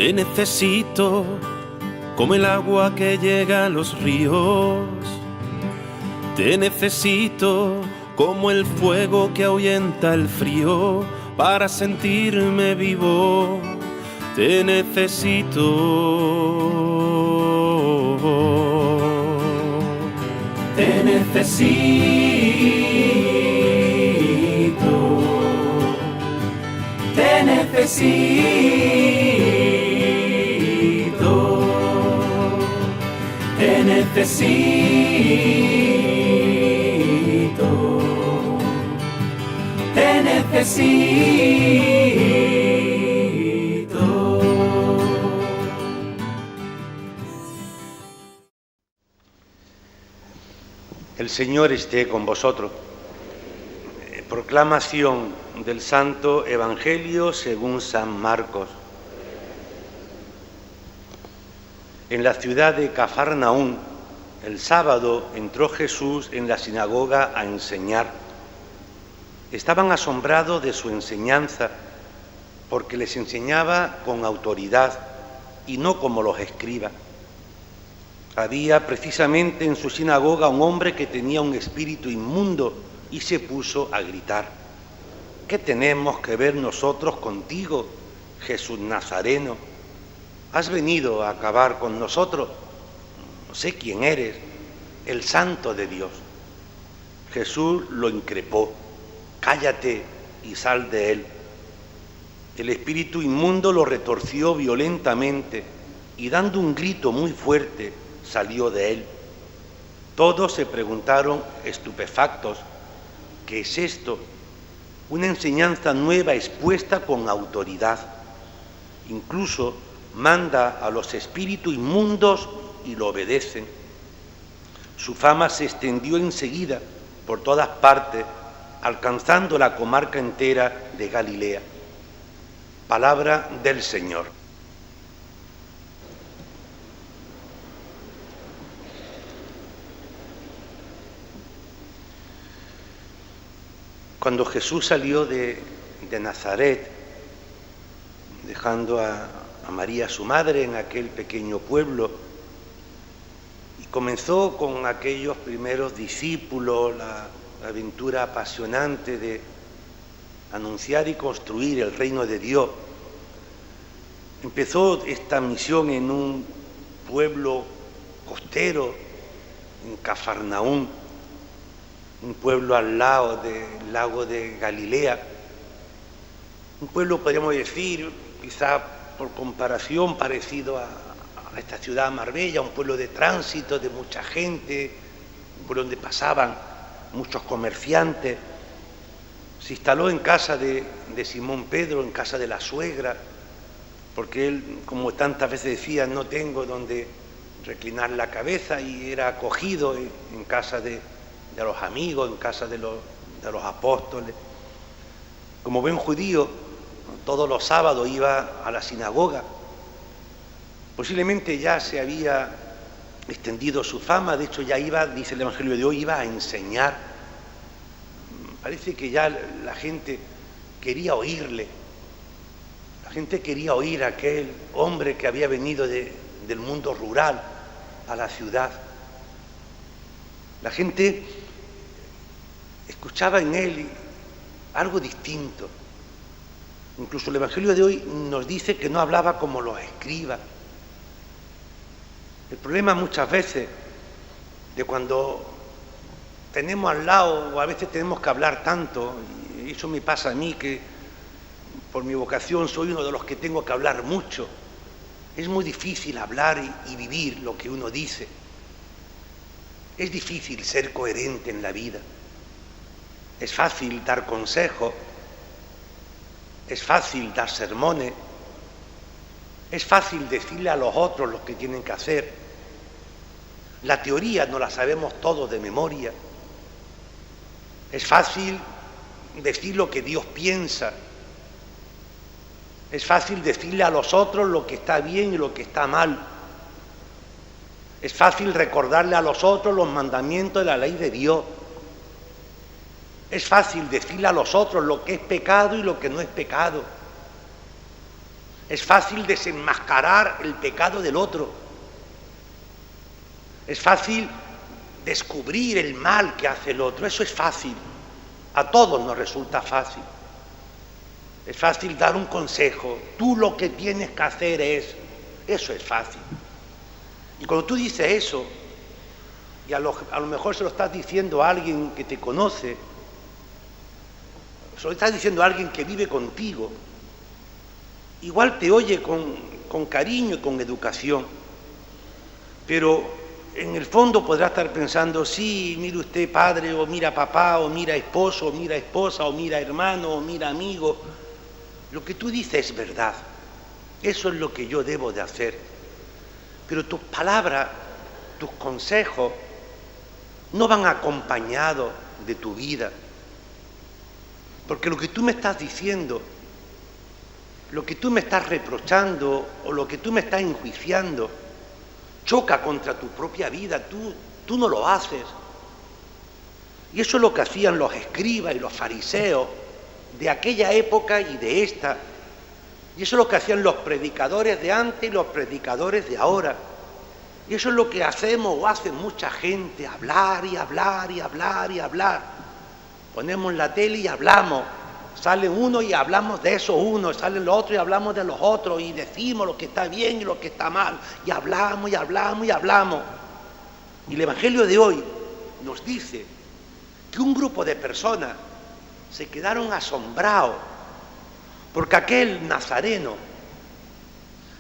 Te necesito como el agua que llega a los ríos. Te necesito como el fuego que ahuyenta el frío para sentirme vivo. Te necesito. Te necesito. Te necesito. Te necesito. Te necesito. El Señor esté con vosotros. Proclamación del Santo Evangelio según San Marcos. En la ciudad de Cafarnaún, el sábado entró Jesús en la sinagoga a enseñar. Estaban asombrados de su enseñanza, porque les enseñaba con autoridad y no como los escribas. Había precisamente en su sinagoga un hombre que tenía un espíritu inmundo y se puso a gritar: ¿qué tenemos que ver nosotros contigo, Jesús Nazareno? ¿Has venido a acabar con nosotros? No sé quién eres, el Santo de Dios. Jesús lo increpó: cállate y sal de él. El espíritu inmundo lo retorció violentamente y dando un grito muy fuerte salió de él. Todos se preguntaron estupefactos: ¿qué es esto? Una enseñanza nueva expuesta con autoridad. Incluso manda a los espíritus inmundos y lo obedecen. Su fama se extendió enseguida por todas partes, alcanzando la comarca entera de Galilea. Palabra del Señor. Cuando Jesús salió de Nazaret, dejando a María su madre en aquel pequeño pueblo, y comenzó con aquellos primeros discípulos la aventura apasionante de anunciar y construir el reino de Dios. Empezó esta misión en un pueblo costero, en Cafarnaún, un pueblo al lado del lago de Galilea, un pueblo, podríamos decir, quizá por comparación parecido a esta ciudad Marbella, un pueblo de tránsito, de mucha gente, un pueblo donde pasaban muchos comerciantes. Se instaló en casa de Simón Pedro, en casa de la suegra, porque él, como tantas veces decía, no tengo donde reclinar la cabeza, y era acogido en casa de los amigos, en casa de los apóstoles. Como buen judío, todos los sábados iba a la sinagoga. Posiblemente ya se había extendido su fama, de hecho ya iba, dice el Evangelio de hoy, iba a enseñar. Parece que ya la gente quería oírle. La gente quería oír a aquel hombre que había venido del mundo rural a la ciudad. La gente escuchaba en él algo distinto. Incluso el Evangelio de hoy nos dice que no hablaba como los escribas. El problema muchas veces de cuando tenemos al lado, o a veces tenemos que hablar tanto, y eso me pasa a mí, que por mi vocación soy uno de los que tengo que hablar mucho. Es muy difícil hablar y vivir lo que uno dice. Es difícil ser coherente en la vida. Es fácil dar consejos, es fácil dar sermones, es fácil decirle a los otros lo que tienen que hacer. La teoría no la sabemos todos de memoria. Es fácil decir lo que Dios piensa. Es fácil decirle a los otros lo que está bien y lo que está mal. Es fácil recordarle a los otros los mandamientos de la ley de Dios. Es fácil decirle a los otros lo que es pecado y lo que no es pecado. Es fácil desenmascarar el pecado del otro. Es fácil descubrir el mal que hace el otro. Eso es fácil. A todos nos resulta fácil. Es fácil dar un consejo. Tú lo que tienes que hacer es... Eso es fácil. Y cuando tú dices eso, y a lo mejor se lo estás diciendo a alguien que te conoce, se lo estás diciendo a alguien que vive contigo, igual te oye con cariño y con educación, pero en el fondo podrá estar pensando, sí, mire usted padre, o mira papá, o mira esposo, o mira esposa, o mira hermano, o mira amigo, lo que tú dices es verdad, eso es lo que yo debo de hacer, pero tus palabras, tus consejos, no van acompañados de tu vida, porque lo que tú me estás diciendo, lo que tú me estás reprochando o lo que tú me estás enjuiciando, choca contra tu propia vida, tú no lo haces. Y eso es lo que hacían los escribas y los fariseos de aquella época y de esta. Y eso es lo que hacían los predicadores de antes y los predicadores de ahora. Y eso es lo que hacemos o hace mucha gente, hablar y hablar y hablar y hablar. Ponemos la tele y hablamos. Sale uno y hablamos de esos unos, salen los otros y hablamos de los otros y decimos lo que está bien y lo que está mal. Y hablamos y hablamos y hablamos. Y el Evangelio de hoy nos dice que un grupo de personas se quedaron asombrados porque aquel nazareno,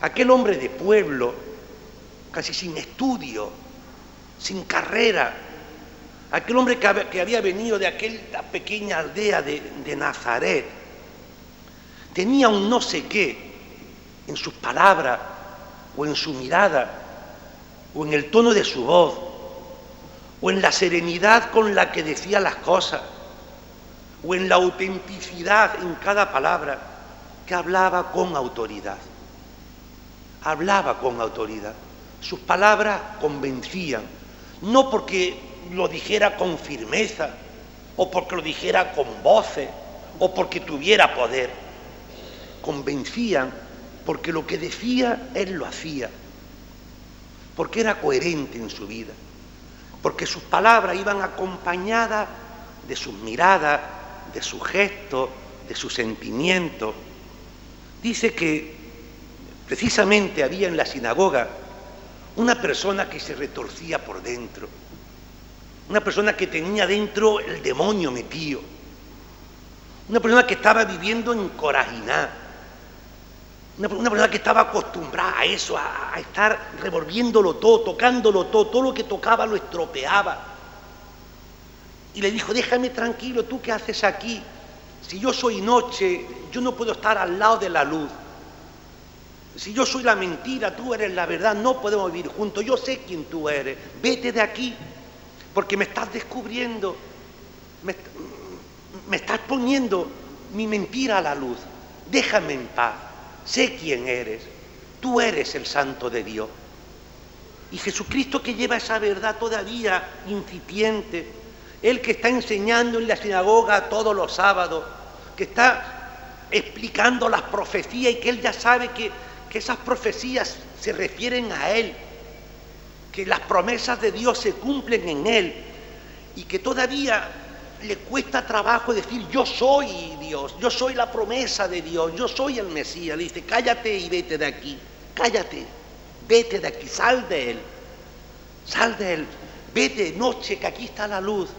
aquel hombre de pueblo, casi sin estudio, sin carrera, aquel hombre que había venido de aquella pequeña aldea de Nazaret, tenía un no sé qué en sus palabras, o en su mirada, o en el tono de su voz, o en la serenidad con la que decía las cosas, o en la autenticidad en cada palabra, que hablaba con autoridad. Hablaba con autoridad. Sus palabras convencían, no porque lo dijera con firmeza, o porque lo dijera con voces, o porque tuviera poder. Convencían porque lo que decía, él lo hacía, porque era coherente en su vida, porque sus palabras iban acompañadas de sus miradas, de sus gestos, de sus sentimientos. Dice que precisamente había en la sinagoga una persona que se retorcía por dentro, una persona que tenía dentro el demonio metido, una persona que estaba viviendo encorajinada, una persona que estaba acostumbrada a eso, a estar revolviéndolo todo, tocándolo todo lo que tocaba lo estropeaba. Y le dijo, déjame tranquilo, ¿tú qué haces aquí? Si yo soy noche, yo no puedo estar al lado de la luz. Si yo soy la mentira, tú eres la verdad, no podemos vivir juntos, yo sé quién tú eres, vete de aquí, porque me estás descubriendo, me estás poniendo mi mentira a la luz, déjame en paz, sé quién eres, tú eres el Santo de Dios. Y Jesucristo, que lleva esa verdad todavía incipiente, Él que está enseñando en la sinagoga todos los sábados, que está explicando las profecías y que Él ya sabe que esas profecías se refieren a Él, que las promesas de Dios se cumplen en Él y que todavía le cuesta trabajo decir yo soy Dios, yo soy la promesa de Dios, yo soy el Mesías. Le dice, cállate y vete de aquí, cállate, vete de aquí, sal de Él, vete noche que aquí está la luz,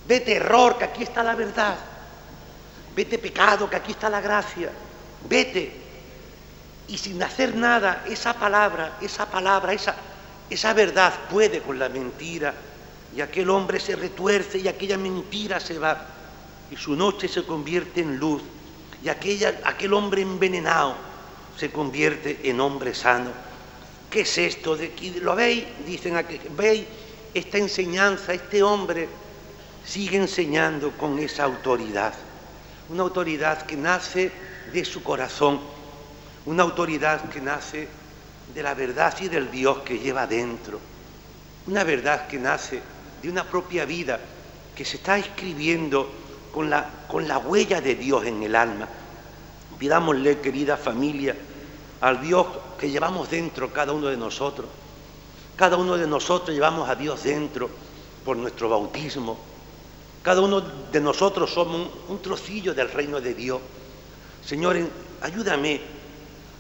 vete error que aquí está la verdad, vete pecado que aquí está la gracia, vete. Y sin hacer nada, esa palabra, esa verdad puede con la mentira, y aquel hombre se retuerce y aquella mentira se va, y su noche se convierte en luz, y aquel hombre envenenado se convierte en hombre sano. ¿Qué es esto? ¿Lo veis? Dicen aquí, ¿veis esta enseñanza? Este hombre sigue enseñando con esa autoridad, una autoridad que nace de su corazón, una autoridad que nace de la verdad y del Dios que lleva dentro, una verdad que nace de una propia vida que se está escribiendo con la huella de Dios en el alma. Pidámosle, querida familia, al Dios que llevamos dentro cada uno de nosotros. Cada uno de nosotros llevamos a Dios dentro por nuestro bautismo. Cada uno de nosotros somos un trocillo del reino de Dios. Señor, ayúdame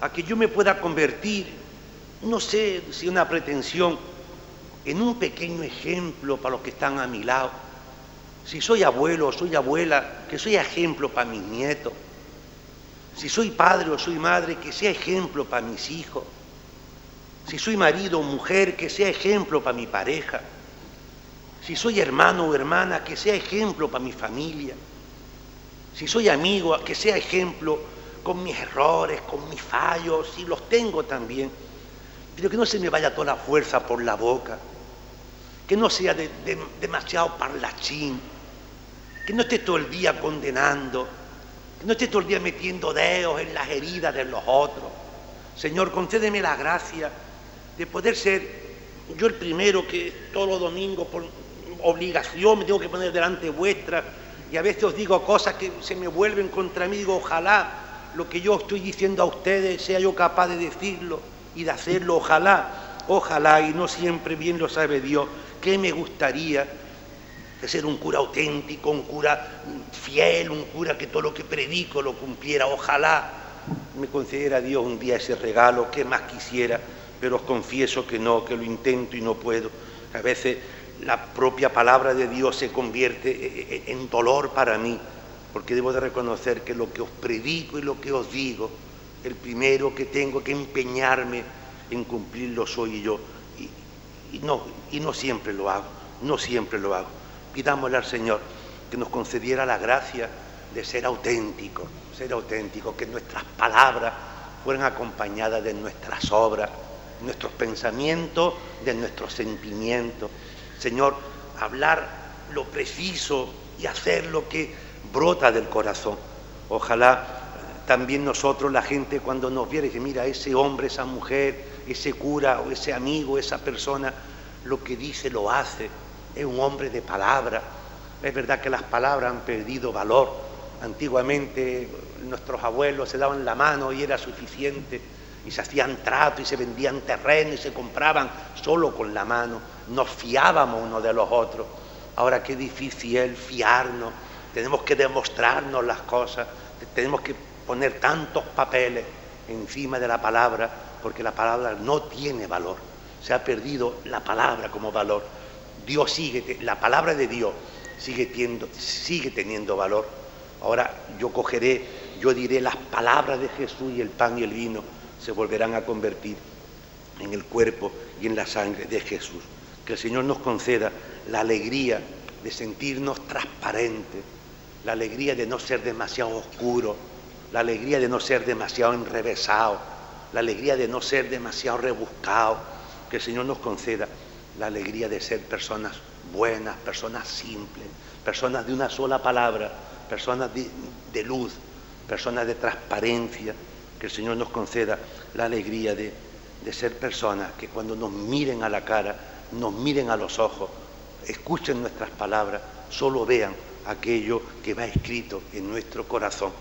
a que yo me pueda convertir, no sé si una pretensión, en un pequeño ejemplo para los que están a mi lado. Si soy abuelo o soy abuela, que soy ejemplo para mis nietos. Si soy padre o soy madre, que sea ejemplo para mis hijos. Si soy marido o mujer, que sea ejemplo para mi pareja. Si soy hermano o hermana, que sea ejemplo para mi familia. Si soy amigo, que sea ejemplo con mis errores, con mis fallos, si los tengo también. Pero que no se me vaya toda la fuerza por la boca. Que no sea demasiado parlachín. Que no esté todo el día condenando. Que no esté todo el día metiendo dedos en las heridas de los otros. Señor, concédeme la gracia de poder ser yo el primero que todos los domingos por obligación me tengo que poner delante vuestra, y a veces os digo cosas que se me vuelven contra mí. Digo, ojalá lo que yo estoy diciendo a ustedes sea yo capaz de decirlo y de hacerlo. Ojalá, y no siempre bien lo sabe Dios, que me gustaría de ser un cura auténtico, un cura fiel, un cura que todo lo que predico lo cumpliera. Ojalá me concediera Dios un día ese regalo, que más quisiera, pero os confieso que no, que lo intento y no puedo. A veces la propia palabra de Dios se convierte en dolor para mí, porque debo de reconocer que lo que os predico y lo que os digo, el primero que tengo que empeñarme en cumplirlo soy yo, y no siempre lo hago, no siempre lo hago. Pidámosle al Señor que nos concediera la gracia de ser auténticos, que nuestras palabras fueran acompañadas de nuestras obras, nuestros pensamientos, de nuestros sentimientos. Señor, hablar lo preciso y hacer lo que brota del corazón. Ojalá también nosotros, la gente, cuando nos viera y dice, mira, ese hombre, esa mujer, ese cura o ese amigo, esa persona, lo que dice lo hace, es un hombre de palabra. Es verdad que las palabras han perdido valor. Antiguamente nuestros abuelos se daban la mano y era suficiente, y se hacían trato y se vendían terrenos y se compraban solo con la mano. Nos fiábamos unos de los otros. Ahora qué difícil es fiarnos. Tenemos que demostrarnos las cosas, tenemos que poner tantos papeles encima de la palabra, porque la palabra no tiene valor. Se ha perdido la palabra como valor. La palabra de Dios sigue teniendo valor. Ahora yo diré las palabras de Jesús, y el pan y el vino se volverán a convertir en el cuerpo y en la sangre de Jesús. Que el Señor nos conceda la alegría de sentirnos transparentes, la alegría de no ser demasiado oscuros, la alegría de no ser demasiado enrevesados, la alegría de no ser demasiado rebuscados. Que el Señor nos conceda la alegría de ser personas buenas, personas simples, personas de una sola palabra, personas de luz, personas de transparencia. Que el Señor nos conceda la alegría de ser personas que cuando nos miren a la cara, nos miren a los ojos, escuchen nuestras palabras, solo vean aquello que va escrito en nuestro corazón,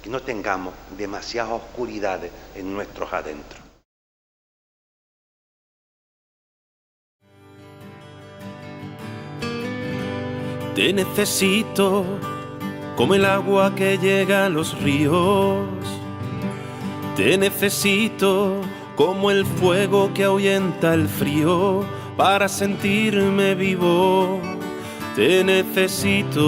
que no tengamos demasiadas oscuridades en nuestros adentros. Te necesito como el agua que llega a los ríos. Te necesito como el fuego que ahuyenta el frío para sentirme vivo. Te necesito.